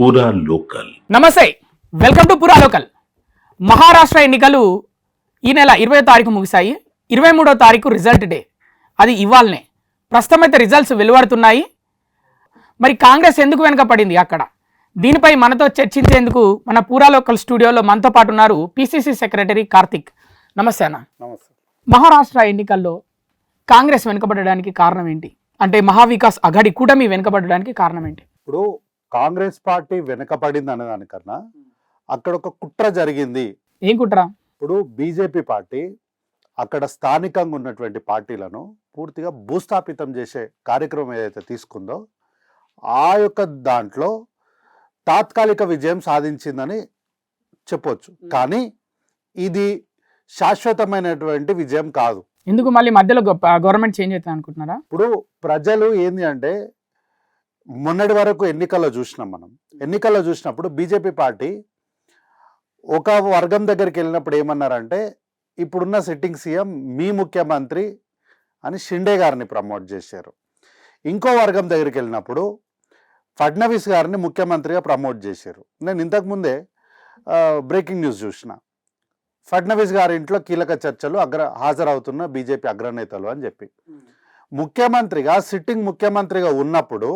పూరా లోకల్. నమస్తే, welcome to పూరా లోకల్. మహారాష్ట్ర ఎన్నికలు ఈ నెల 20వ తారీఖు ముగిశాయి. 23వ తారీఖు రిజల్ట్ డే, అది ఇవాళనే. ప్రస్తుతం అయితే రిజల్ట్స్ వెలువడుతున్నాయి. మరి కాంగ్రెస్ ఎందుకు వెనకపడింది అక్కడ, దీనిపై మనతో చర్చించేందుకు మన పూరా లోకల్ స్టూడియోలో మనతో పాటు ఉన్నారు పిసిసి సెక్రటరీ కార్తిక్. నమస్తే అన్న. నమస్తే. మహారాష్ట్ర ఎన్నికల్లో కాంగ్రెస్ వెనుకబడడానికి కారణం ఏంటి? అంటే మహావికాస్ అఘాడి కూటమి వెనుకబడడానికి కారణం ఏంటి? ఇప్పుడు కాంగ్రెస్ పార్టీ వెనకపడింది అనేదానికన్నా అక్కడ ఒక కుట్ర జరిగింది. ఏం కుట్ర? ఇప్పుడు బీజేపీ పార్టీ అక్కడ స్థానికంగా ఉన్నటువంటి పార్టీలను పూర్తిగా భూస్థాపితం చేసే కార్యక్రమం ఏదైతే తీసుకుందో ఆ యొక్క దాంట్లో తాత్కాలిక విజయం సాధించిందని చెప్పొచ్చు. కానీ ఇది శాశ్వతమైనటువంటి విజయం కాదు. ఎందుకు మళ్ళీ మధ్యలో గవర్నమెంట్ చేంజ్ అవుతుంది అనుకుంటున్నారా? ఇప్పుడు ప్రజలు ఏంది అంటే, మొన్నటి వరకు ఎన్నికల్లో చూసినాం మనం. ఎన్నికల్లో చూసినప్పుడు బీజేపీ పార్టీ ఒక వర్గం దగ్గరికి వెళ్ళినప్పుడు ఏమన్నారంటే, ఇప్పుడున్న సిట్టింగ్ సీఎం మీ ముఖ్యమంత్రి అని షిండే గారిని ప్రమోట్ చేశారు. ఇంకో వర్గం దగ్గరికి వెళ్ళినప్పుడు ఫడ్నవీస్ గారిని ముఖ్యమంత్రిగా ప్రమోట్ చేశారు. నేను ఇంతకుముందే బ్రేకింగ్ న్యూస్ చూసిన, ఫడ్నవీస్ గారి ఇంట్లో కీలక చర్చలు హాజరవుతున్న బీజేపీ అగ్రనేతలు అని చెప్పి. ముఖ్యమంత్రిగా సిట్టింగ్ ముఖ్యమంత్రిగా ఉన్నప్పుడు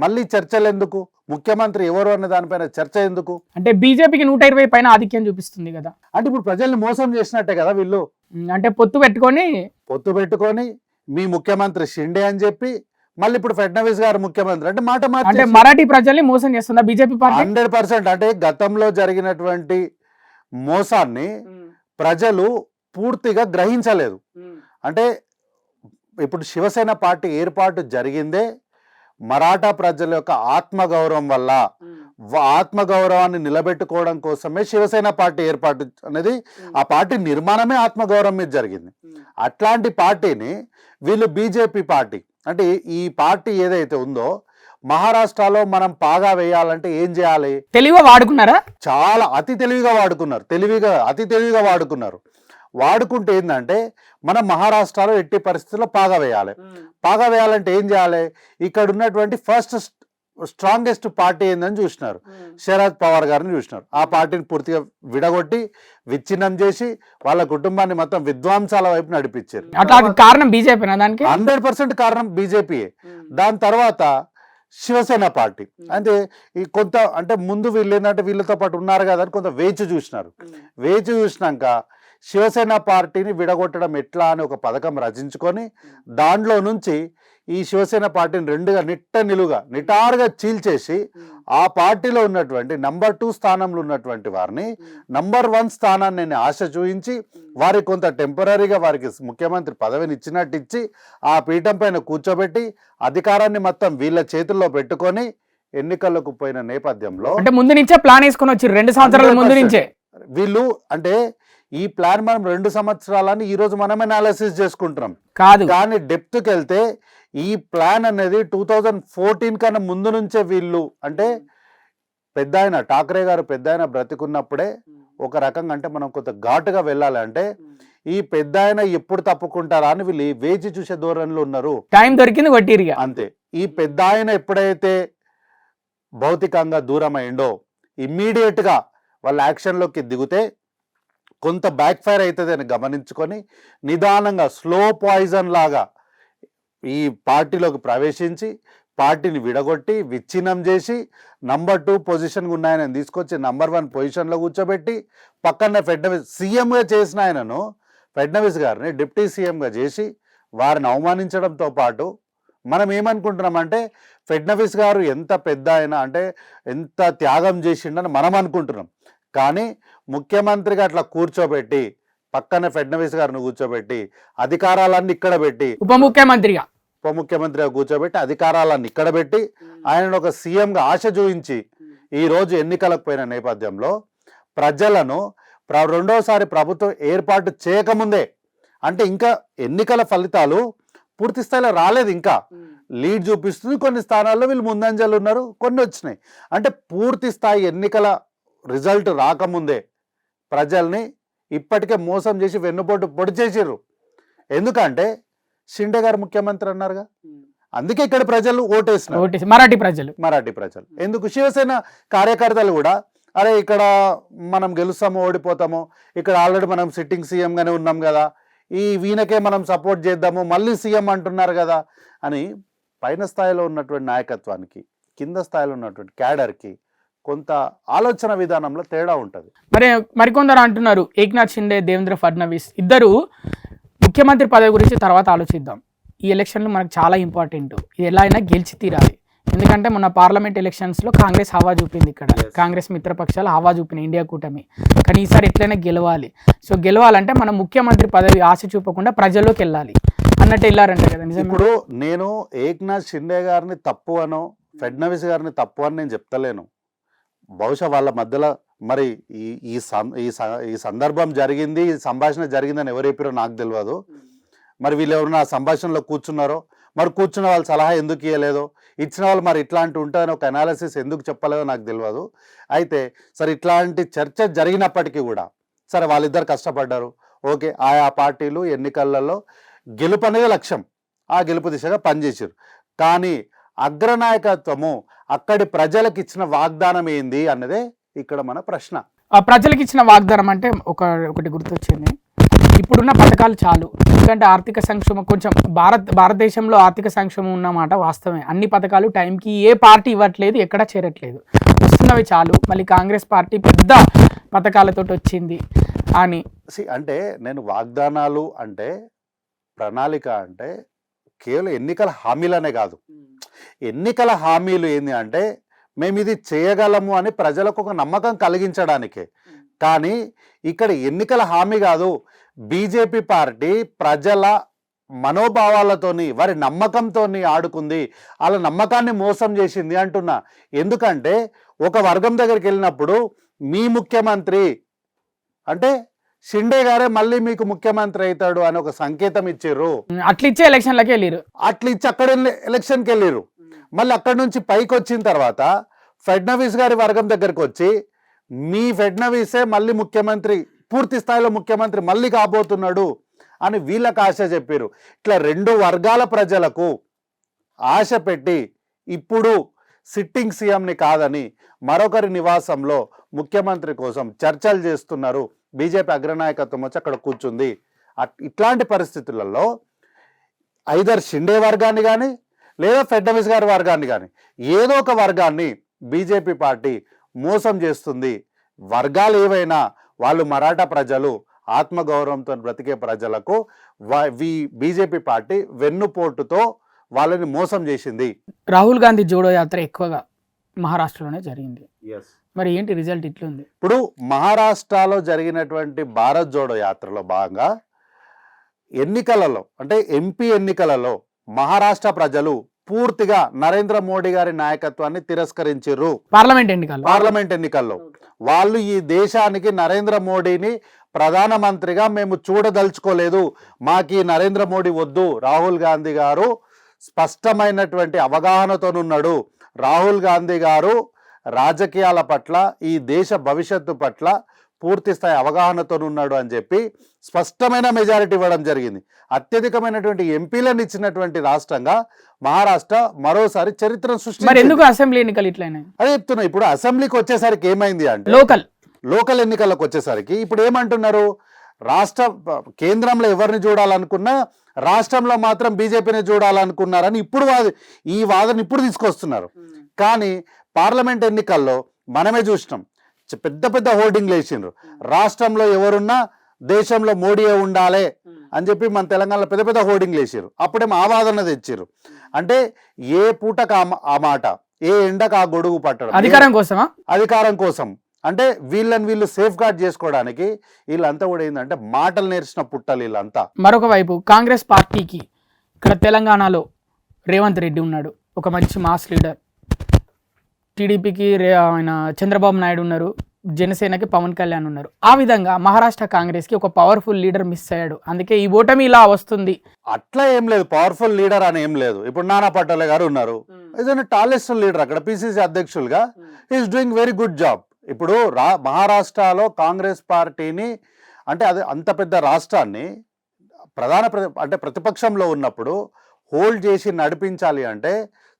మళ్ళీ చర్చలు ఎందుకు? ముఖ్యమంత్రి ఎవరు అనే దానిపైన చర్చ ఎందుకు? అంటే బీజేపీకి 120 పైన ఆధిక్యం చూపిస్తుంది కదా. అంటే ఇప్పుడు ప్రజల్ని మోసం చేసినట్టే కదా వీళ్ళు. అంటే పొత్తు పెట్టుకొని మీ ముఖ్యమంత్రి షిండే అని చెప్పి మళ్ళీ ఇప్పుడు ఫడ్నవీస్ గారు ముఖ్యమంత్రి అంటే మాట అంటే మరాఠీ ప్రజల్ని మోసం చేస్తుందా బీజేపీ పార్టీ? 100%. అంటే గతంలో జరిగినటువంటి మోసాన్ని ప్రజలు పూర్తిగా గ్రహించలేదు. అంటే ఇప్పుడు శివసేన పార్టీ ఏర్పాటు జరిగిందే మరాఠా ప్రజల యొక్క ఆత్మగౌరవం వల్ల. ఆత్మగౌరవాన్ని నిలబెట్టుకోవడం కోసమే శివసేన పార్టీ ఏర్పాటు అనేది, ఆ పార్టీ నిర్మాణమే ఆత్మగౌరవం మీద జరిగింది. అట్లాంటి పార్టీని వీళ్ళు బీజేపీ పార్టీ అంటే ఈ పార్టీ ఏదైతే ఉందో మహారాష్ట్రలో మనం పాగా వేయాలంటే ఏం చేయాలి? తెలివిగా వాడుకున్నారా? చాలా అతి తెలివిగా వాడుకున్నారు. అతి తెలివిగా వాడుకున్నారు. వాడుకుంటే ఏంటంటే, మనం మహారాష్ట్రలో ఎట్టి పరిస్థితుల్లో పాగా వేయాలి. పాగా వేయాలంటే ఏం చేయాలి? ఇక్కడ ఉన్నటువంటి ఫస్ట్ స్ట్రాంగెస్ట్ పార్టీ ఏందని చూసినారు, శరద్ పవార్ గారిని చూసినారు. ఆ పార్టీని పూర్తిగా విడగొట్టి విచ్ఛిన్నం చేసి వాళ్ళ కుటుంబాన్ని మొత్తం విధ్వంసాల వైపు నడిపించారు. అట్లా కారణం బీజేపీ? దానికి 100% కారణం బీజేపీయే. దాని తర్వాత శివసేన పార్టీ అంటే ఈ కొంత అంటే ముందు వీళ్ళు ఏంటంటే వీళ్ళతో పాటు ఉన్నారు కదా అని కొంత వేచి చూసినారు. వేచి చూసినాక శివసేన పార్టీని విడగొట్టడం ఎట్లా అని ఒక పథకం రచించుకొని దాంట్లో నుంచి ఈ శివసేన పార్టీని రెండుగా నిటారుగా చీల్చేసి ఆ పార్టీలో ఉన్నటువంటి నంబర్ 2 స్థానంలో ఉన్నటువంటి వారిని నంబర్ 1 స్థానాన్ని నేను ఆశ చూపించి వారికి కొంత టెంపరీగా వారికి ముఖ్యమంత్రి పదవిని ఇచ్చినట్టు ఇచ్చి ఆ పీఠం పైన కూర్చోబెట్టి అధికారాన్ని మొత్తం వీళ్ళ చేతుల్లో పెట్టుకొని ఎన్నికలకు పోయిన నేపథ్యంలో, అంటే ముందు నుంచే ప్లాన్ వేసుకొని వచ్చి 2 సంవత్సరాల ముందు నుంచే వీళ్ళు అంటే ఈ ప్లాన్ మనం 2 సంవత్సరాలని ఈ రోజు మనమే అనాలిసిస్ చేసుకుంటున్నాం కాదు. కానీ డెప్త్కి వెళ్తే ఈ ప్లాన్ అనేది 2014 కన్నా ముందు నుంచే వీళ్ళు అంటే పెద్ద ఆయన ఠాక్రే గారు పెద్ద ఆయన బ్రతికున్నప్పుడే ఒక రకంగా అంటే మనం కొంత ఘాటుగా వెళ్ళాలి. అంటే ఈ పెద్ద ఆయన ఎప్పుడు తప్పుకుంటారా అని వీళ్ళు వేచి చూసే ధోరణిలో ఉన్నారు. టైం దొరికింది కొట్టిరిగా అంతే. ఈ పెద్ద ఆయన ఎప్పుడైతే భౌతికంగా దూరం అయిండో ఇమ్మీడియట్ గా వాళ్ళ యాక్షన్లోకి దిగితే కొంత బ్యాక్ ఫైర్ అవుతుంది అని గమనించుకొని నిదానంగా స్లో పాయిజన్ లాగా ఈ పార్టీలోకి ప్రవేశించి పార్టీని విడగొట్టి విచ్ఛిన్నం చేసి నంబర్ 2 పొజిషన్గా ఉన్న ఆయనను తీసుకొచ్చి నంబర్ 1 పొజిషన్లో కూర్చోబెట్టి పక్కన ఫడ్నవీస్ సీఎంగా చేసిన ఆయనను ఫడ్నవీస్ గారిని డిప్యూటీ సీఎంగా చేసి వారిని అవమానించడంతో పాటు మనం ఏమనుకుంటున్నామంటే ఫడ్నవీస్ గారు ఎంత పెద్ద ఆయన అంటే ఎంత త్యాగం చేసిండని మనం అనుకుంటున్నాం. కానీ ముఖ్యమంత్రిగా అట్లా కూర్చోబెట్టి పక్కన ఫడ్నవీస్ గారిని కూర్చోబెట్టి అధికారాలన్నీ ఇక్కడ పెట్టి ఉప ముఖ్యమంత్రిగా కూర్చోబెట్టి అధికారాలన్నీ ఇక్కడ పెట్టి ఆయనను ఒక సీఎంగా ఆశ చూపించి ఈరోజు ఎన్నికలకు పోయిన నేపథ్యంలో ప్రజలను రెండోసారి ప్రభుత్వం ఏర్పాటు చేయకముందే అంటే ఇంకా ఎన్నికల ఫలితాలు పూర్తి స్థాయిలో రాలేదు, ఇంకా లీడ్ చూపిస్తుంది. కొన్ని స్థానాల్లో వీళ్ళు ముందంజలు ఉన్నారు, కొన్ని వచ్చినాయి. అంటే పూర్తి స్థాయి ఎన్నికల రిజల్ట్ రాకముందే ప్రజల్ని ఇప్పటికే మోసం చేసి వెన్నుపోటు పొడి చేసిర్రు. ఎందుకంటే షిండే గారు ముఖ్యమంత్రి అన్నారుగా, అందుకే ఇక్కడ ప్రజలు ఓటేసినారు, మరాఠీ ప్రజలు. మరాఠీ ప్రజలు. ఎందుకు శివసేన కార్యకర్తలు కూడా అరే ఇక్కడ మనం గెలుస్తామో ఓడిపోతామో, ఇక్కడ ఆల్రెడీ మనం సిట్టింగ్ సీఎంగానే ఉన్నాం కదా, ఈ వీణకే మనం సపోర్ట్ చేద్దాము, మళ్ళీ సీఎం అంటున్నారు కదా అని పైన స్థాయిలో ఉన్నటువంటి నాయకత్వానికి కింద స్థాయిలో ఉన్నటువంటి క్యాడర్కి కొంత ఆలోచన విధానంలో తేడా ఉంటుంది. మరికొందరు అంటున్నారు ఏక్నాథ్ షిండే, దేవేంద్ర ఫడ్నవీస్ ఇద్దరు ముఖ్యమంత్రి పదవి గురించి తర్వాత ఆలోచిద్దాం, ఈ ఎలక్షన్లు మనకు చాలా ఇంపార్టెంట్, ఇది ఎలా అయినా గెలిచి తీరాలి. ఎందుకంటే మొన్న పార్లమెంట్ ఎలక్షన్స్లో కాంగ్రెస్ హవా చూపింది, ఇక్కడ కాంగ్రెస్ మిత్రపక్షాలు హవా చూపినాయి ఇండియా కూటమి. కానీ ఈసారి ఎట్లయినా గెలవాలి. సో గెలవాలంటే మనం ముఖ్యమంత్రి పదవి ఆశ చూపకుండా ప్రజల్లోకి వెళ్ళాలి అన్నట్టు వెళ్ళారంట కదా. ఇప్పుడు నేను ఏక్నాథ్ షిండే గారిని తప్పు అనో ఫడ్నవీస్ గారిని తప్పు అని నేను చెప్తలేను. బహుశా వాళ్ళ మధ్యలో మరి ఈ సందర్భం జరిగింది, ఈ సంభాషణ జరిగిందని ఎవరు చెప్పారో నాకు తెలియదు. మరి వీళ్ళు ఎవరు ఆ సంభాషణలో కూర్చున్నారో, మరి కూర్చున్న వాళ్ళు సలహా ఎందుకు ఇవ్వలేదో, ఇచ్చిన వాళ్ళు మరి ఇట్లాంటి ఉంటుందని ఒక అనాలిసిస్ ఎందుకు చెప్పలేదో నాకు తెలియదు. అయితే సరే ఇట్లాంటి చర్చ జరిగినప్పటికీ కూడా సరే వాళ్ళిద్దరు కష్టపడ్డారు, ఓకే, ఆయా పార్టీలు ఎన్నికలలో గెలుపు అనేది లక్ష్యం, ఆ గెలుపు దిశగా పనిచేసారు. కానీ అగ్రనాయకత్వము అక్కడి ప్రజలకు ఇచ్చిన వాగ్దానం ఏంది అన్నదే ఇక్కడ మన ప్రశ్న. ఆ ప్రజలకు ఇచ్చిన వాగ్దానం అంటే ఒకటి గుర్తొచ్చింది, ఇప్పుడున్న పథకాలు చాలు. ఎందుకంటే ఆర్థిక సంక్షేమం కొంచెం భారతదేశంలో ఆర్థిక సంక్షేమం ఉన్నమాట వాస్తవమే. అన్ని పథకాలు టైంకి ఏ పార్టీ ఇవ్వట్లేదు, ఎక్కడా చేరట్లేదు, వస్తున్నవి చాలు. మళ్ళీ కాంగ్రెస్ పార్టీ పెద్ద పథకాలతో వచ్చింది అని. అంటే నేను వాగ్దానాలు అంటే ప్రణాళిక అంటే కేవలం ఎన్నికల హామీలనే కాదు. ఎన్నికల హామీలు ఏంది అంటే మేము ఇది చేయగలము అని ప్రజలకు ఒక నమ్మకం కలిగించడానికే. కానీ ఇక్కడ ఎన్నికల హామీ కాదు, బీజేపీ పార్టీ ప్రజల మనోభావాలతోని వారి నమ్మకంతోని ఆడుకుంది, వాళ్ళ నమ్మకాన్ని మోసం చేసింది అంటున్నా. ఎందుకంటే ఒక వర్గం దగ్గరికి వెళ్ళినప్పుడు మీ ముఖ్యమంత్రి అంటే షిండే గారే మళ్ళీ మీకు ముఖ్యమంత్రి అవుతాడు అని ఒక సంకేతం ఇచ్చారు. అట్లా ఇచ్చే ఎలక్షన్లకి వెళ్ళారు, అట్లా ఇచ్చి అక్కడ ఎలక్షన్కి వెళ్ళారు. మళ్ళీ అక్కడ నుంచి పైకి వచ్చిన తర్వాత ఫడ్నవీస్ గారి వర్గం దగ్గరికి వచ్చి మీ ఫడ్నవీసే మళ్ళీ ముఖ్యమంత్రి, పూర్తి స్థాయిలో ముఖ్యమంత్రి మళ్ళీ కాబోతున్నాడు అని వీళ్ళకి ఆశ చెప్పారు. ఇట్లా రెండు వర్గాల ప్రజలకు ఆశ పెట్టి ఇప్పుడు సిట్టింగ్ సీఎంని కాదని మరొకరి నివాసంలో ముఖ్యమంత్రి కోసం చర్చలు చేస్తున్నారు. బీజేపీ అగ్రనాయకత్వం వచ్చి అక్కడ కూర్చుంది. ఇట్లాంటి పరిస్థితులలో ఐదర్ షిండే వర్గాన్ని కానీ లేదా ఫడ్నవీస్ గారి వర్గాన్ని కానీ ఏదో ఒక వర్గాన్ని బీజేపీ పార్టీ మోసం చేస్తుంది. వర్గాలు ఏవైనా వాళ్ళు మరాఠా ప్రజలు, ఆత్మగౌరవంతో బ్రతికే ప్రజలకు బీజేపీ పార్టీ వెన్నుపోటుతో వాళ్ళని మోసం చేసింది. రాహుల్ గాంధీ జోడో యాత్ర ఎక్కువగా మహారాష్ట్రలోనే జరిగింది. మరి ఏంటి రిజల్ట్ ఇట్లుంది? ఇప్పుడు మహారాష్ట్రలో జరిగినటువంటి భారత్ జోడో యాత్రలో భాగంగా ఎన్నికలలో అంటే ఎంపీ ఎన్నికలలో మహారాష్ట్ర ప్రజలు పూర్తిగా నరేంద్ర మోడీ గారి నాయకత్వాన్ని తిరస్కరించారు. పార్లమెంట్ ఎన్నికల్లో వాళ్ళు ఈ దేశానికి నరేంద్ర మోడీని ప్రధానమంత్రిగా మేము చూడదలుచుకోలేదు, మాకు నరేంద్ర మోడీ వద్దు. రాహుల్ గాంధీ గారు స్పష్టమైనటువంటి అవగాహనతోనున్నాడు. రాహుల్ గాంధీ గారు రాజకీయాల పట్ల, ఈ దేశ భవిష్యత్తు పట్ల పూర్తి స్థాయి అవగాహనతోనున్నాడు అని చెప్పి స్పష్టమైన మెజారిటీ ఇవ్వడం జరిగింది. అత్యధికమైనటువంటి ఎంపీలను ఇచ్చినటువంటి రాష్ట్రంగా మహారాష్ట్ర మరోసారి చరిత్రను సృష్టించింది. ఎందుకు అసెంబ్లీ ఎన్నికలు ఇట్లనే అదే చెప్తున్నా. ఇప్పుడు అసెంబ్లీకి వచ్చేసరికి ఏమైంది అంటే లోకల్ ఎన్నికలకు వచ్చేసరికి ఇప్పుడు ఏమంటున్నారు, కేంద్రంలో ఎవరిని చూడాలనుకున్నా రాష్ట్రంలో మాత్రం బీజేపీని చూడాలనుకున్నారని ఇప్పుడు ఈ వాదన ఇప్పుడు తీసుకొస్తున్నారు. కానీ పార్లమెంట్ ఎన్నికల్లో మనమే చూసినాం, పెద్ద పెద్ద హోర్డింగ్లు వేసిండ్రు, రాష్ట్రంలో ఎవరున్నా దేశంలో మోడీయే ఉండాలి అని చెప్పి మన తెలంగాణలో పెద్ద పెద్ద హోర్డింగ్లు వేసారు. అప్పుడేమో ఆ వాదన తెచ్చారు. అంటే ఏ పూటకు ఆ మాట, ఏ ఎండకు ఆ గొడుగు పట్టడం, అధికారం కోసం. అంటే వీళ్ళు సేఫ్ గార్డ్ చేసుకోవడానికి వీళ్ళంతా కూడా ఏంటంటే మాటలు నేర్చిన పుట్టలు వీళ్ళంతా. మరొక వైపు కాంగ్రెస్ పార్టీకి ఇక్కడ తెలంగాణలో రేవంత్ రెడ్డి ఉన్నాడు, ఒక మంచి మాస్ లీడర్. టీడీపీకి ఆయన చంద్రబాబు నాయుడు ఉన్నారు, జనసేనకి పవన్ కళ్యాణ్ ఉన్నారు. ఆ విధంగా మహారాష్ట్ర కాంగ్రెస్కి ఒక పవర్ఫుల్ లీడర్ మిస్ అయ్యాడు, అందుకే ఈ ఓటమి ఇలా వస్తుంది. అట్లా ఏం లేదు, పవర్ఫుల్ లీడర్ అని ఏం లేదు. ఇప్పుడు నానా పటోలే గారు ఉన్నారు, ఏదైనా టాలెస్ట్ లీడర్ అక్కడ పిసిసి అధ్యక్షులుగా, is doing very good job. ఇప్పుడు మహారాష్ట్రలో కాంగ్రెస్ పార్టీని అంటే అది అంత పెద్ద రాష్ట్రాన్ని ప్రతిపక్షంలో ఉన్నప్పుడు హోల్డ్ చేసి నడిపించాలి అంటే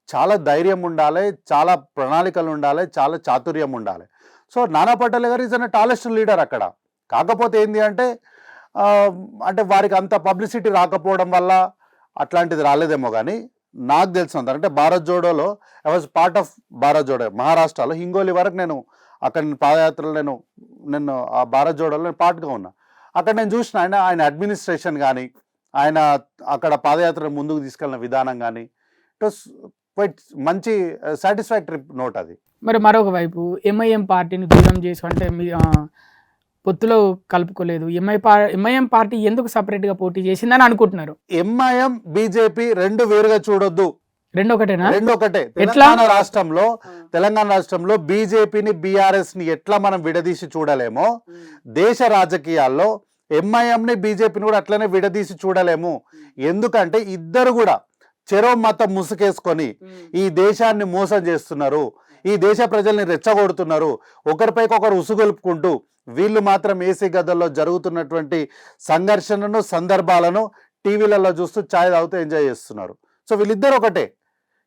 చాలా ధైర్యం ఉండాలి, చాలా ప్రణాళికలు ఉండాలి, చాలా చాతుర్యం ఉండాలి. సో నానా పటేల్ గారు ఈజ్ అన్ టాలెస్ట్ లీడర్ అక్కడ. కాకపోతే ఏంటి అంటే అంటే వారికి అంత పబ్లిసిటీ రాకపోవడం వల్ల అట్లాంటిది రాలేదేమో. కానీ నాకు తెలిసినంత అంటే భారత్ జోడోలో I was part of Bharat Jodo మహారాష్ట్రలో హింగోలి వరకు నేను అక్కడ పాదయాత్రలో నేను ఆ భారత్ జోడోలో నేను పార్ట్గా ఉన్నా. అక్కడ నేను చూసిన ఆయన అడ్మినిస్ట్రేషన్ కానీ ఆయన అక్కడ పాదయాత్ర ముందుకు తీసుకెళ్ళిన విధానం కానీ ఇట్ వాస్ క్వైట్ మంచి సాటిస్ఫాక్టరీ నోట్ అది. మరి మరొక వైపు ఎంఐఎం పార్టీని దూరం చేసి అంటే మీ పొత్తులో కలుపుకోలేదు, ఎంఐఎం పార్టీ ఎందుకు సపరేట్గా పోటీ చేసిందని అనుకుంటున్నారు? ఎంఐఎం బీజేపీ రెండు వేరుగా చూడొద్దు, రెండు ఒకటేనా? రెండు ఒకటే. ఎట్లా? తెలంగాణ రాష్ట్రంలో బీజేపీని బీఆర్ఎస్ ని ఎట్లా మనం విడదీసి చూడలేమో దేశ రాజకీయాల్లో ఎంఐఎంని బీజేపీని కూడా అట్లనే విడదీసి చూడలేము. ఎందుకంటే ఇద్దరు కూడా చెరో మతం ముసుకేసుకొని ఈ దేశాన్ని మోసం చేస్తున్నారు, ఈ దేశ ప్రజల్ని రెచ్చగొడుతున్నారు, ఒకరిపైకొకరు ఉసుగొలుపుకుంటూ వీళ్ళు మాత్రం ఏసీ గదుల్లో జరుగుతున్నటువంటి సంఘర్షణను సందర్భాలను టీవీలలో చూస్తూ ఛాయ్ తాగుతూ ఎంజాయ్ చేస్తున్నారు. సో వీళ్ళిద్దరు ఒకటే.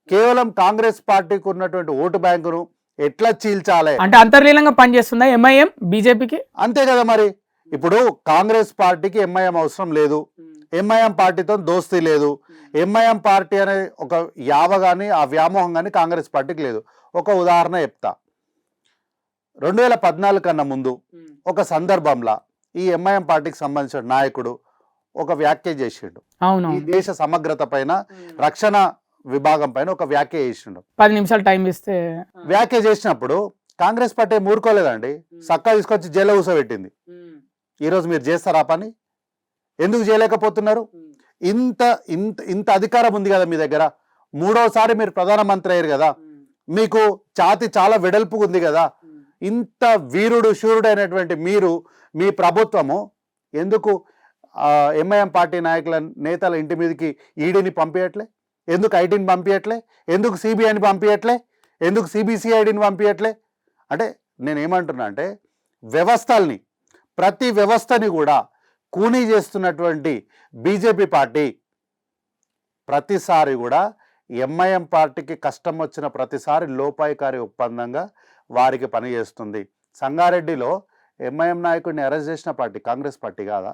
కేవలం కాంగ్రెస్ పార్టీకి ఉన్నటువంటి ఓటు బ్యాంకును ఎట్లా చీల్చాలి అంటే అంతర్లీనంగా పనిచేస్తుందా ఎంఐఎం బీజేపీకి? అంతే కదా. మరి ఇప్పుడు కాంగ్రెస్ పార్టీకి ఎంఐఎం అవసరం లేదు, ఎంఐఎం పార్టీతో దోస్తీ లేదు, ఎంఐఎం పార్టీ అనే ఒక యావ కానీ ఆ వ్యామోహం కానీ కాంగ్రెస్ పార్టీకి లేదు. ఒక ఉదాహరణ చెప్తా. 2014 కన్నా ముందు ఒక సందర్భంలో ఈ ఎంఐఎం పార్టీకి సంబంధించిన నాయకుడు ఒక వ్యాఖ్య చేసిండు. ఈ దేశ సమగ్రత పైన, రక్షణ విభాగం పైన ఒక వ్యాఖ్య చేసిండు. 10 నిమిషాలు టైం ఇస్తే వ్యాఖ్య చేసినప్పుడు కాంగ్రెస్ పార్టీ మూరుకోలేదండి, సక్కా తీసుకొచ్చి జైల్లో కూర్చోబెట్టింది. ఈరోజు మీరు చేస్తారా పని? ఎందుకు చేయలేకపోతున్నారు? ఇంత ఇంత ఇంత అధికారం ఉంది కదా మీ దగ్గర, 3వసారి మీరు ప్రధానమంత్రి అయ్యారు కదా, మీకు ఛాతి చాలా వెడల్పు ఉంది కదా, ఇంత వీరుడు శూరుడు అయినటువంటి మీరు, మీ ప్రభుత్వము ఎందుకు ఎంఐఎం పార్టీ నాయకుల నేతల ఇంటి మీదకి ఈడీని పంపించట్లే? ఎందుకు ఐటీని పంపించట్లే? ఎందుకు సిబిఐని పంపించట్లే? ఎందుకు సిబిసిఐడిని పంపించట్లే? అంటే నేనేమంటున్నా అంటే వ్యవస్థల్ని, ప్రతి వ్యవస్థని కూడా కూనీ చేస్తున్నటువంటి బీజేపీ పార్టీ ప్రతిసారి కూడా ఎంఐఎం పార్టీకి కష్టం వచ్చిన ప్రతిసారి లోపాయికారి ఒప్పందంగా వారికి పనిచేస్తుంది. సంగారెడ్డిలో ఎంఐఎం నాయకుడిని అరెస్ట్ చేసిన పార్టీ కాంగ్రెస్ పార్టీ కాదా?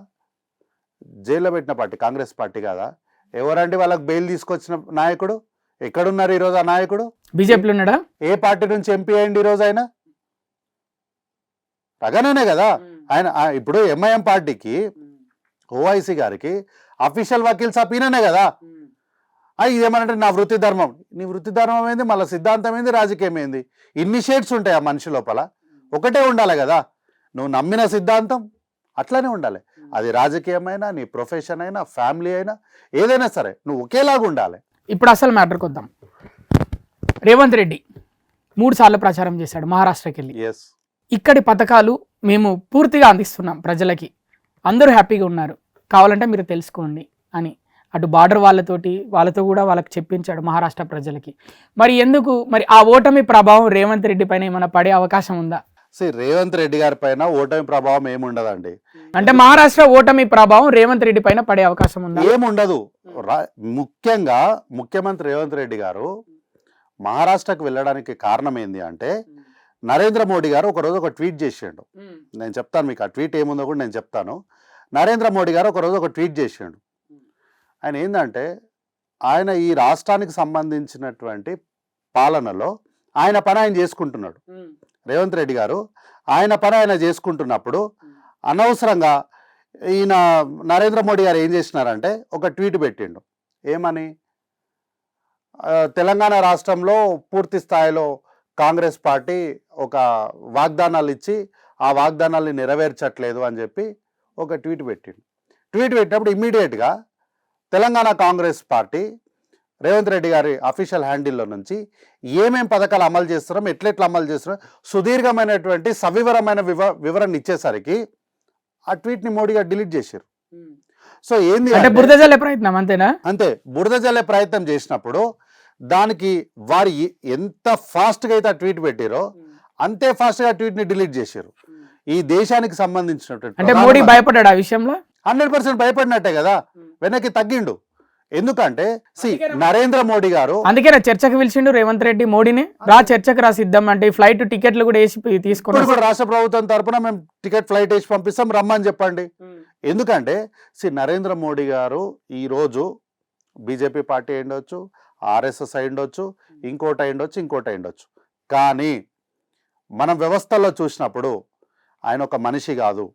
జైల్లో పెట్టిన పార్టీ కాంగ్రెస్ పార్టీ కాదా? ఎవరండి వాళ్ళకి బెయిల్ తీసుకొచ్చిన నాయకుడు? ఎక్కడున్నారు ఈరోజు ఆ నాయకుడు? బీజేపీలో ఉన్నాడా? ఏ పార్టీ నుంచి ఎంపీ అయ్యండి ఈరోజు? ఆయన రగనే కదా ఆయన. ఇప్పుడు ఎంఐఎం పార్టీకి ఓవైసీ గారికి అఫీషియల్ వకీల్ సాబ్ ఈయననే కదా. ఇదేమనంటే నా వృత్తి ధర్మం. నీ వృత్తి ధర్మం ఏంది, మళ్ళీ సిద్ధాంతం ఏంది, రాజకీయం ఏంది? ఇన్ని షేడ్స్ ఉంటాయి ఆ మనిషి లోపల. ఒకటే ఉండాలి కదా. నువ్వు నమ్మిన సిద్ధాంతం అట్లనే ఉండాలి. అది రాజకీయమైనా, నీ ప్రొఫెషన్ అయినా, ఫ్యామిలీ అయినా, ఏదైనా సరే నువ్వు ఒకేలాగా ఉండాలి. ఇప్పుడు అసలు మ్యాటర్కి వద్దాం. రేవంత్ రెడ్డి 3 సార్లు ప్రచారం చేశాడు మహారాష్ట్రకి వెళ్ళి. ఇక్కడి పథకాలు మేము పూర్తిగా అందిస్తున్నాం ప్రజలకి, అందరూ హ్యాపీగా ఉన్నారు, కావాలంటే మీరు తెలుసుకోండి అని అటు బార్డర్ వాళ్ళతో కూడా వాళ్ళకి చెప్పించాడు మహారాష్ట్ర ప్రజలకి. మరి ఎందుకు మరి ఆ ఓటమి ప్రభావం రేవంత్ రెడ్డి పైన ఏమైనా పడే అవకాశం ఉందా? రేవంత్ రెడ్డి గారి పైన ఓటమి ప్రభావం ఏముండదండి. అంటే మహారాష్ట్ర ఓటమి ప్రభావం రేవంత్ రెడ్డి పైన పడే అవకాశం ఉందా? ఏముండదు. ముఖ్యంగా ముఖ్యమంత్రి రేవంత్ రెడ్డి గారు మహారాష్ట్రకు వెళ్ళడానికి కారణం ఏంది అంటే నరేంద్ర మోడీ గారు ఒకరోజు ఒక ట్వీట్ చేసిండు. నేను చెప్తాను మీకు ఆ ట్వీట్ ఏముందో కూడా నేను చెప్తాను. నరేంద్ర మోడీ గారు ఒకరోజు ఒక ట్వీట్ చేసిండు. ఆయన ఏంటంటే ఆయన ఈ రాష్ట్రానికి సంబంధించినటువంటి పాలనలో ఆయన పని ఆయన చేసుకుంటున్నాడు. రేవంత్ రెడ్డి గారు ఆయన పని ఆయన చేసుకుంటున్నప్పుడు అనవసరంగా ఈయన నరేంద్ర మోడీ గారు ఏం చేసినారంటే ఒక ట్వీట్ పెట్టిండు. ఏమని? తెలంగాణ రాష్ట్రంలో పూర్తి స్థాయిలో కాంగ్రెస్ పార్టీ ఒక వాగ్దానాలు ఇచ్చి ఆ వాగ్దానాల్ని నెరవేర్చట్లేదు అని చెప్పి ఒక ట్వీట్ పెట్టిండు. ట్వీట్ పెట్టినప్పుడు ఇమ్మీడియట్గా తెలంగాణ కాంగ్రెస్ పార్టీ రేవంత్ రెడ్డి గారి అఫీషియల్ హ్యాండిల్లో నుంచి ఏమేం పథకాలు అమలు చేస్తున్నాం, ఎట్లెట్లా అమలు చేస్తున్నాం, సుదీర్ఘమైనటువంటి సవివరమైన వివరణ ఇచ్చేసరికి ఆ ట్వీట్ని మోడీ గారు డిలీట్ చేశారు. సో ఏంది అంటే బురద జల్లే ప్రయత్నం, అంతేనా? అంతే. బురద జల్లే ప్రయత్నం చేసినప్పుడు దానికి వారు ఎంత ఫాస్ట్గా అయితే ఆ ట్వీట్ పెట్టారో అంతే ఫాస్ట్గా ఆ ట్వీట్ని డిలీట్ చేశారు. ఈ దేశానికి సంబంధించినటువంటి అంటే మోడీ భయపడ్డాడు ఆ విషయంలో? 100% భయపడినట్టే కదా. వెనక్కి తగ్గిండు. ఎందుకంటే అందుకేనా- నరేంద్ర మోడీ గారు అందుకే నా చర్చకు పిలిచిండు రేవంత్ రెడ్డి మోడీని రా చర్చకు రా సిద్ధం అంటే ఈ ఫ్లైట్ టికెట్లు కూడా వేసి తీసుకొని ఇప్పుడు కూడా రాష్ట్ర ప్రభుత్వం తరపున మేము టికెట్ ఫ్లైట్ వేసి పంపిస్తాం రమ్మని చెప్పండి. ఎందుకంటే నరేంద్ర మోడీ గారు ఈరోజు బీజేపీ పార్టీ అయిండొచ్చు, ఆర్ఎస్ఎస్ అయిండొచ్చు, ఇంకోటి అయిండొచ్చు, కానీ మనం వ్యవస్థలో చూసినప్పుడు ఆయన ఒక మనిషి కాదు,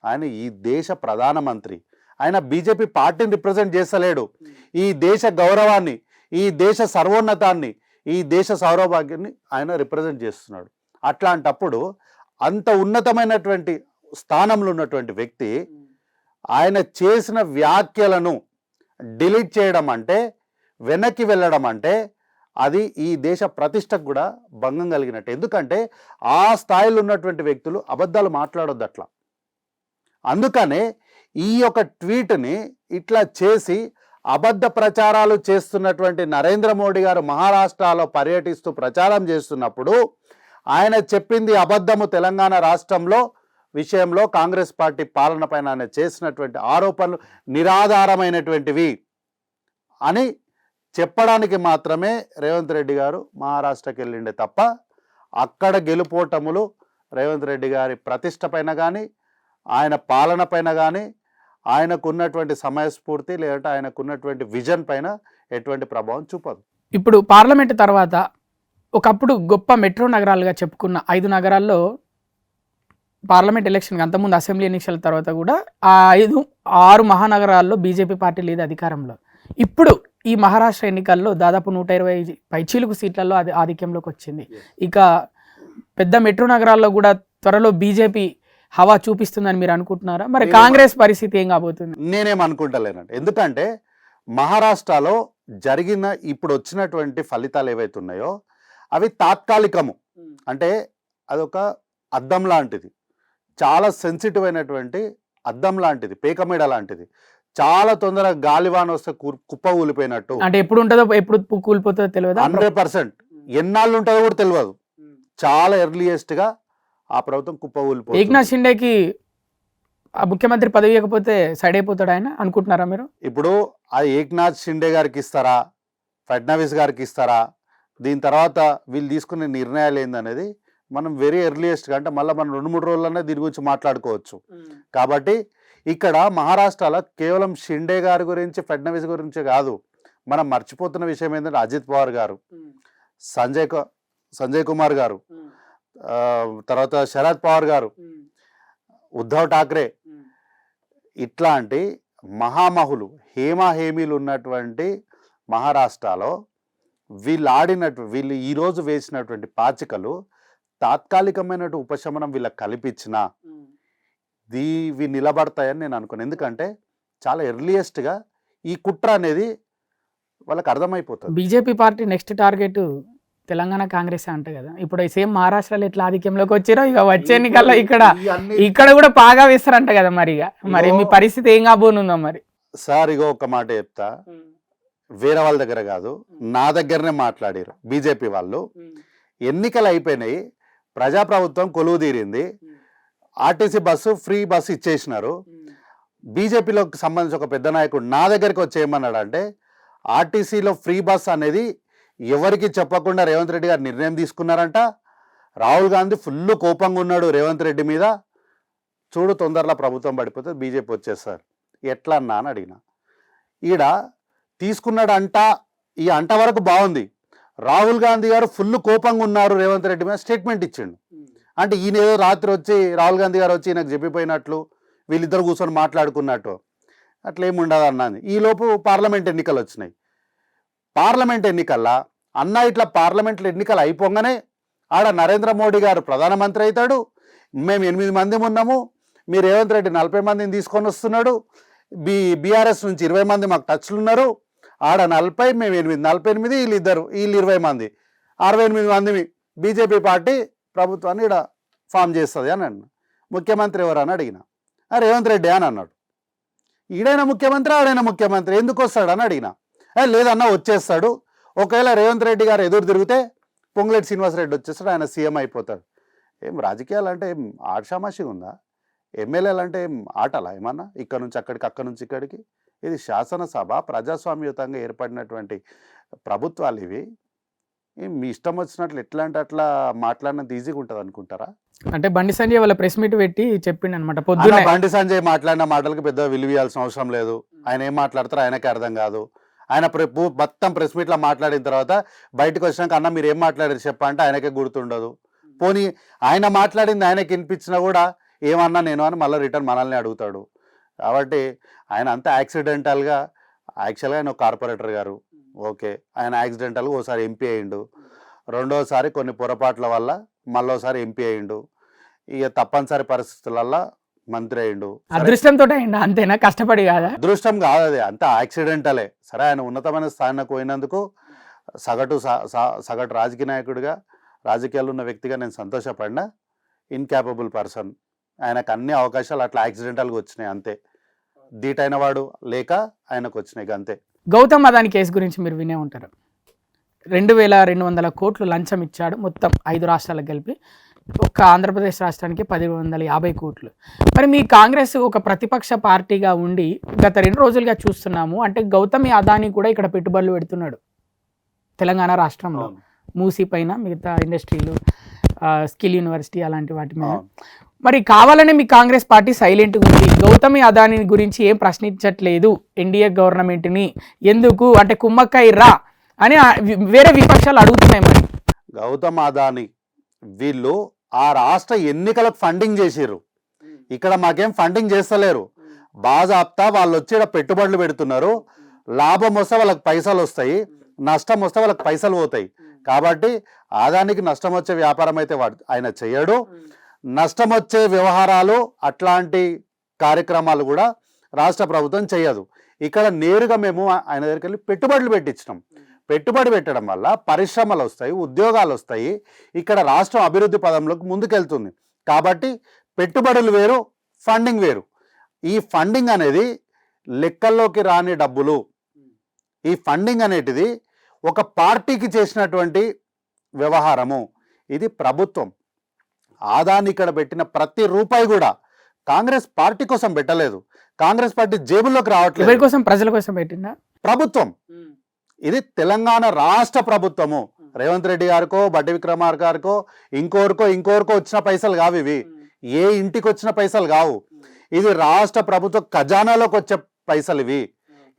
ఆయన ఈ దేశ ప్రధానమంత్రి. ఆయన బీజేపీ పార్టీని రిప్రజెంట్ చేస్తలేడు, ఈ దేశ గౌరవాన్ని, ఈ దేశ సర్వోన్నతాన్ని, ఈ దేశ సౌరభాగ్యాన్ని ఆయన రిప్రజెంట్ చేస్తున్నాడు. అట్లాంటప్పుడు అంత ఉన్నతమైనటువంటి స్థానంలో ఉన్నటువంటి వ్యక్తి ఆయన చేసిన వ్యాఖ్యలను డిలీట్ చేయడం అంటే, వెనక్కి వెళ్ళడం అంటే అది ఈ దేశ ప్రతిష్టకు కూడా భంగం కలిగినట్టు. ఎందుకంటే ఆ స్థాయిలో ఉన్నటువంటి వ్యక్తులు అబద్ధాలు మాట్లాడొద్దు అట్లా. అందుకనే ఈ యొక్క ట్వీట్ని ఇట్లా చేసి అబద్ధ ప్రచారాలు చేస్తున్నటువంటి నరేంద్ర మోడీ గారు మహారాష్ట్రలో పర్యటిస్తూ ప్రచారం చేస్తున్నప్పుడు ఆయన చెప్పింది అబద్ధము. తెలంగాణ రాష్ట్రంలో విషయంలో కాంగ్రెస్ పార్టీ పాలన పైన ఆయన చేసినటువంటి ఆరోపణలు నిరాధారమైనటువంటివి అని చెప్పడానికి మాత్రమే రేవంత్ రెడ్డి గారు మహారాష్ట్రకి వెళ్ళిండే తప్ప అక్కడ గెలుపోటములు రేవంత్ రెడ్డి గారి ప్రతిష్ట పైన కానీ, ఆయన పాలన పైన కానీ, ఆయనకున్నటువంటి సమయస్ఫూర్తి లేదంటే ఆయనకున్నటువంటి విజన్ పైన ఎటువంటి ప్రభావం చూపదు. ఇప్పుడు పార్లమెంట్ తర్వాత ఒకప్పుడు గొప్ప మెట్రో నగరాలుగా చెప్పుకున్న 5 నగరాల్లో పార్లమెంట్ ఎలక్షన్ అంతకుముందు అసెంబ్లీ ఎన్నికల తర్వాత కూడా ఆ 6 మహానగరాల్లో బీజేపీ పార్టీ లేదు అధికారంలో. ఇప్పుడు ఈ మహారాష్ట్ర ఎన్నికల్లో దాదాపు 120 పైచీలకు సీట్లలో అది ఆధిక్యంలోకి వచ్చింది. ఇక పెద్ద మెట్రో నగరాల్లో కూడా త్వరలో బీజేపీ హవా చూపిస్తుందని మీరు అనుకుంటున్నారా? మరి కాంగ్రెస్ పరిస్థితి ఏం కాబోతుంది? నేనేం అనుకుంటలేనండి. ఎందుకంటే మహారాష్ట్రలో జరిగిన ఇప్పుడు వచ్చినటువంటి ఫలితాలు ఏవైతే ఉన్నాయో అవి తాత్కాలికము. అంటే అదొక అద్దం లాంటిది, చాలా సెన్సిటివ్ అయినటువంటి అద్దం లాంటిది, పేకమేడ లాంటిది. చాలా తొందరగా గాలివాన వస్తే కుప్ప కూలిపోయినట్టు. అంటే ఎప్పుడు ఉంటుందో ఎప్పుడు కూలిపోతుందో తెలియదు. 100% ఎన్నాళ్ళు ఉంటుందో కూడా తెలియదు. చాలా ఎర్లియెస్ట్ గా ఆ ప్రభుత్వం కుప్ప కూలిపోతుంది. ఏక్నాథ్ షిండేకి ఆ ముఖ్యమంత్రి పదవి ఇవ్వకపోతే సైడ్ అయిపోతాడు ఆయన అనుకుంటున్నారా మీరు? ఇప్పుడు ఆ ఏక్నాథ్ షిండే గారికి ఇస్తారా, ఫడ్నవీస్ గారికి ఇస్తారా, దీని తర్వాత వీళ్ళు తీసుకునే నిర్ణయాలు ఏందనేది మనం వెరీ ఎర్లియెస్ట్గా, అంటే మళ్ళీ మనం 2-3 రోజుల్లోనే దీని గురించి మాట్లాడుకోవచ్చు. కాబట్టి ఇక్కడ మహారాష్ట్రలో కేవలం షిండే గారి గురించి, ఫడ్నవీస్ గురించి కాదు, మనం మర్చిపోతున్న విషయం ఏంటంటే అజిత్ పవార్ గారు, సంజయ్ కుమార్ గారు, తర్వాత శరద్ పవార్ గారు, ఉద్ధవ్ ఠాక్రే, ఇట్లాంటి మహామహులు, హేమీలు ఉన్నటువంటి మహారాష్ట్రలో వీళ్ళు ఈరోజు వేసినటువంటి పాచికలు తాత్కాలికమైన ఉపశమనం వీళ్ళకి కల్పించిన ఇవి నిలబడతాయని నేను అనుకున్నాను. ఎందుకంటే చాలా ఎర్లియెస్ట్గా ఈ కుట్ర అనేది వాళ్ళకి అర్థమైపోతుంది. BJP party next target Telangana Congress అంట కదా. ఇప్పుడు సేమ్ మహారాష్ట్రలో ఎట్లా ఆధిక్యంలోకి వచ్చారో ఇక వచ్చే ఎన్నికల్లో ఇక్కడ కూడా బాగా వేస్తారంట కదా. మరి మీ పరిస్థితి ఏం కాబోనుందో మరి? సార్ ఇగో ఒక మాట చెప్తా, వేరే వాళ్ళ దగ్గర కాదు, నా దగ్గరనే మాట్లాడారు బీజేపీ వాళ్ళు. ఎన్నికలు అయిపోయినాయి, ప్రజాప్రభుత్వం కొలువు తీరింది, ఆర్టీసీ బస్సు ఫ్రీ బస్సు ఇచ్చేసినారు. బీజేపీలోకి సంబంధించి ఒక పెద్ద నాయకుడు నా దగ్గరికి వచ్చి ఏమన్నాడు అంటే, ఆర్టీసీలో ఫ్రీ బస్ అనేది ఎవరికి చెప్పకుండా రేవంత్ రెడ్డి గారు నిర్ణయం తీసుకున్నారంట. రాహుల్ గాంధీ ఫుల్ కోపంగా ఉన్నాడు రేవంత్ రెడ్డి మీద. చూడు తొందరలో ప్రభుత్వం పడిపోతే బీజేపీ వచ్చేస్తారు. ఎట్లా అన్నా అని అడిగిన. ఈడ తీసుకున్నాడు అంట, ఈ అంట వరకు బాగుంది. రాహుల్ గాంధీ గారు ఫుల్ కోపంగా ఉన్నారు రేవంత్ రెడ్డి మీద స్టేట్మెంట్ ఇచ్చిండు. అంటే ఈయన ఏదో రాత్రి వచ్చి రాహుల్ గాంధీ గారు వచ్చి నాకు చెప్పిపోయినట్లు, వీళ్ళిద్దరు కూర్చొని మాట్లాడుకున్నట్టు అట్లా ఏమి ఉండదు అన్నది. ఈలోపు పార్లమెంట్ ఎన్నికలు వచ్చినాయి. పార్లమెంట్ ఎన్నికల్లా అన్న ఇట్లా పార్లమెంట్లో ఎన్నికలు అయిపోగానే ఆడ నరేంద్ర మోడీ గారు ప్రధానమంత్రి అవుతాడు, మేము 8 మంది ఉన్నాము, మీ రేవంత్ రెడ్డి 40 మందిని తీసుకొని వస్తున్నాడు, బీఆర్ఎస్ నుంచి 20 మంది మాకు టచ్లు ఉన్నారు, ఆడ 40, మేము 8, 48, వీళ్ళు 20 మంది, 68 మంది బీజేపీ పార్టీ ప్రభుత్వాన్ని ఇక్కడ ఫామ్ చేస్తుంది అని అన్న. ముఖ్యమంత్రి ఎవరు అని అడిగిన. రేవంత్ రెడ్డి అని అన్నాడు. ఈడైనా ముఖ్యమంత్రి, ఆడైనా ముఖ్యమంత్రి, ఎందుకు వస్తాడు అని అడిగిన. లేదన్నా వచ్చేస్తాడు, ఒకవేళ రేవంత్ రెడ్డి గారు ఎదురు తిరిగితే పొంగులేటి శ్రీనివాసరెడ్డి వచ్చేస్తాడు, ఆయన సీఎం అయిపోతాడు. ఏం రాజకీయాలు అంటే ఏం ఆషామాషిగా ఉందా? ఎమ్మెల్యేలు అంటే ఏం ఆటలా ఏమన్నా? ఇక్కడ నుంచి అక్కడికి, అక్కడి నుంచి ఇక్కడికి ఇది శాసనసభ ప్రజాస్వామ్యయుతంగా ఏర్పడినటువంటి ప్రభుత్వాలు ఇవి. మీ ఇష్టం వచ్చినట్లు ఎట్లా అంటే అట్లా మాట్లాడినంత ఈజీగా ఉంటుంది అనుకుంటారా? అంటే బండి సంజయ్ వాళ్ళ ప్రెస్ మీట్ పెట్టి చెప్పిండు అనమాట అలా పొద్దున్న. బండి సంజయ్ మాట్లాడిన మాటలకు పెద్ద విలువ ఇవ్వాల్సిన అవసరం లేదు. ఆయన ఏం మాట్లాడతారో ఆయనకే అర్థం కాదు. ఆయన మొత్తం ప్రెస్ మీట్లో మాట్లాడిన తర్వాత బయటకు వచ్చినాక అన్న మీరు ఏం మాట్లాడారు చెప్పంటే ఆయనకే గుర్తుండదు. పోనీ ఆయన మాట్లాడింది ఆయనకి వినిపించినా కూడా ఏమన్నా నేను అని మళ్ళీ రిటర్న్ మనల్ని అడుగుతాడు. కాబట్టి ఆయన అంతా యాక్సిడెంటల్గా, యాక్చువల్గా ఆయన ఒక కార్పొరేటర్ గారు, ఓకే, ఆయన యాక్సిడెంటల్గా ఓసారి ఎంపీ అయ్యిండు, రెండోసారి కొన్ని పొరపాట్ల వల్ల మళ్ళోసారి ఎంపీ అయ్యిండు, ఇక తప్పనిసరి పరిస్థితులల్లో మంత్రి అయ్యిండు. అదృష్టంతో అయిందా అంతేనా, కష్టపడి కాదా? అదృష్టం కాదు, అది అంతా యాక్సిడెంటలే. సరే, ఆయన ఉన్నతమైన స్థానానికి పోయినందుకు సగటు రాజకీయ నాయకుడిగా, రాజకీయాలు ఉన్న వ్యక్తిగా నేను సంతోషపడినా. ఇన్క్యాపబుల్ పర్సన్, ఆయనకు అన్ని అవకాశాలు అట్లా యాక్సిడెంటల్గా వచ్చినాయి అంతే. ధీటైన వాడు లేక ఆయనకు వచ్చినాయి అంతే. గౌతమ్ అదాని కేసు గురించి మీరు వినే ఉంటారు. 2200 కోట్లు లంచం ఇచ్చాడు మొత్తం 5 రాష్ట్రాలకు కలిపి. ఒక్క ఆంధ్రప్రదేశ్ రాష్ట్రానికి 1050 కోట్లు. మరి మీ కాంగ్రెస్ ఒక ప్రతిపక్ష పార్టీగా ఉండి గత 2 రోజులుగా చూస్తున్నాము, అంటే గౌతమ్ అదాని కూడా ఇక్కడ పెట్టుబడులు పెడుతున్నాడు తెలంగాణ రాష్ట్రంలో, మూసీ పైన, మిగతా ఇండస్ట్రీలు, స్కిల్ యూనివర్సిటీ అలాంటి వాటి మీద. మరి కావాలనే మీ కాంగ్రెస్ పార్టీ సైలెంట్గా ఉంది, గౌతమ్ అదాని గురించి ఏం ప్రశ్నించట్లేదు ఎన్డీఏ గవర్నమెంట్ని, ఎందుకు అంటే కుమ్మక్కై రా అని వేరే విపక్షాలు అడుగుతున్నాయి. మరి గౌతమ్ అదాని వీళ్ళు ఆ రాష్ట్ర ఎన్నికలకు ఫండింగ్ చేసిర్రు, ఇక్కడ మాకేం ఫండింగ్ చేస్తలేరు. బాజాప్తా వాళ్ళు వచ్చి ఇక్కడ పెట్టుబడులు పెడుతున్నారు. లాభం వస్తే వాళ్ళకి పైసలు వస్తాయి, నష్టం వస్తే వాళ్ళకి పైసలు పోతాయి. కాబట్టి ఆదానికి నష్టం వచ్చే వ్యాపారం అయితే ఆయన చేయడు. నష్టం వచ్చే వ్యవహారాలు అట్లాంటి కార్యక్రమాలు కూడా రాష్ట్ర ప్రభుత్వం చేయదు. ఇక్కడ నేరుగా మేము ఆయన దగ్గరికి వెళ్ళి పెట్టుబడులు పెట్టించినాం. పెట్టుబడి పెట్టడం వల్ల పరిశ్రమలు వస్తాయి, ఉద్యోగాలు వస్తాయి, ఇక్కడ రాష్ట్రం అభివృద్ధి పదంలోకి ముందుకెళ్తుంది. కాబట్టి పెట్టుబడులు వేరు, ఫండింగ్ వేరు. ఈ ఫండింగ్ అనేది లెక్కల్లోకి రాని డబ్బులు. ఈ ఫండింగ్ అనేటిది ఒక పార్టీకి చేసినటువంటి వ్యవహారము. ఇది ప్రభుత్వం. ఆదాని ఇక్కడ పెట్టిన ప్రతి రూపాయి కూడా కాంగ్రెస్ పార్టీ కోసం పెట్టలేదు, కాంగ్రెస్ పార్టీ జేబుల్లోకి రావట్లేదు. ఎవరి కోసం? ప్రజల కోసం పెట్టిందా ప్రభుత్వం. ఇది తెలంగాణ రాష్ట్ర ప్రభుత్వము. రేవంత్ రెడ్డి గారికో, బట్టి విక్రమార్క గారికో, ఇంకోరికో వచ్చిన పైసలు కావు ఇవి. ఏ ఇంటికి వచ్చిన పైసలు కావు. ఇది రాష్ట్ర ప్రభుత్వ ఖజానాలోకి వచ్చే పైసలు ఇవి.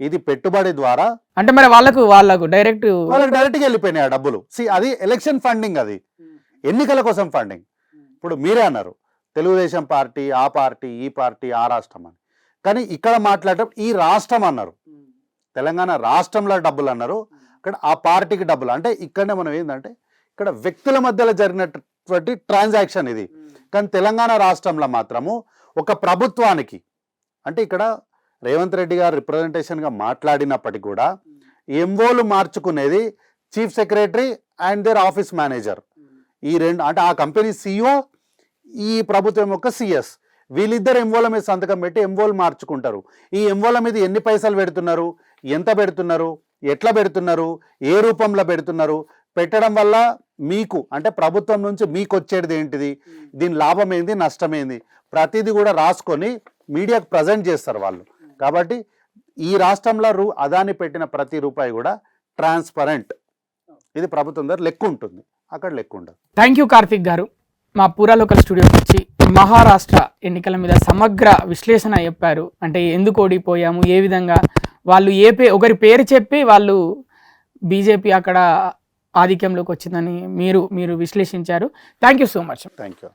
ఇది పెట్టుబడి ద్వారా అంటే మరి వాళ్ళకు డైరెక్ట్గా వెళ్ళిపోయినాయి ఆ డబ్బులు. అది ఎలక్షన్ ఫండింగ్, అది ఎన్నికల కోసం ఫండింగ్. ఇప్పుడు మీరే అన్నారు తెలుగుదేశం పార్టీ, ఆ పార్టీ, ఈ పార్టీ, ఆ రాష్ట్రం అని. కానీ ఇక్కడ మాట్లాడటం ఈ రాష్ట్రం అన్నారు, తెలంగాణ రాష్ట్రంలో డబ్బులు అన్నారు, అక్కడ ఆ పార్టీకి డబ్బులు. అంటే ఇక్కడనే మనం ఏంటంటే ఇక్కడ వ్యక్తుల మధ్యలో జరిగినటువంటి ట్రాన్సాక్షన్ ఇది. కానీ తెలంగాణ రాష్ట్రంలో మాత్రము ఒక ప్రభుత్వానికి, అంటే ఇక్కడ రేవంత్ రెడ్డి గారు రిప్రజెంటేషన్గా మాట్లాడినప్పటికీ కూడా ఎంఓలు మార్చుకునేది chief secretary and their office manager. ఈ రెండు, అంటే ఆ కంపెనీ CEO, ఈ ప్రభుత్వం యొక్క CS, వీళ్ళిద్దరు ఎంఓల మీద సంతకం పెట్టి ఎంఓలు మార్చుకుంటారు. ఈ ఎంఓల మీద ఎన్ని పైసలు పెడుతున్నారు, ఎంత పెడుతున్నారు, ఎట్లా పెడుతున్నారు, ఏ రూపంలో పెడుతున్నారు, పెట్టడం వల్ల మీకు అంటే ప్రభుత్వం నుంచి మీకు వచ్చేది ఏంటిది, దీని లాభం ఏంది, నష్టమేంది, ప్రతిదీ కూడా రాసుకొని మీడియాకు ప్రజెంట్ చేస్తారు వాళ్ళు. కాబట్టి ఈ రాష్ట్రంలో అదాని పెట్టిన ప్రతి రూపాయి కూడా ట్రాన్స్పరెంట్. ఇది ప్రభుత్వం దగ్గర లెక్క ఉంటుంది, అక్కడ లెక్క ఉండదు. థ్యాంక్ యూ కార్తిక్ గారు, మా పూరా లోకల్ స్టూడియోకి వచ్చి మహారాష్ట్ర ఎన్నికల మీద సమగ్ర విశ్లేషణ చెప్పారు. అంటే ఎందుకు ఓడిపోయాము, ఏ విధంగా వాళ్ళు ఒకరి పేరు చెప్పి వాళ్ళు బీజేపీ అక్కడ ఆధిక్యంలోకి వచ్చిందని మీరు విశ్లేషించారు. Thank you so much. Thank you.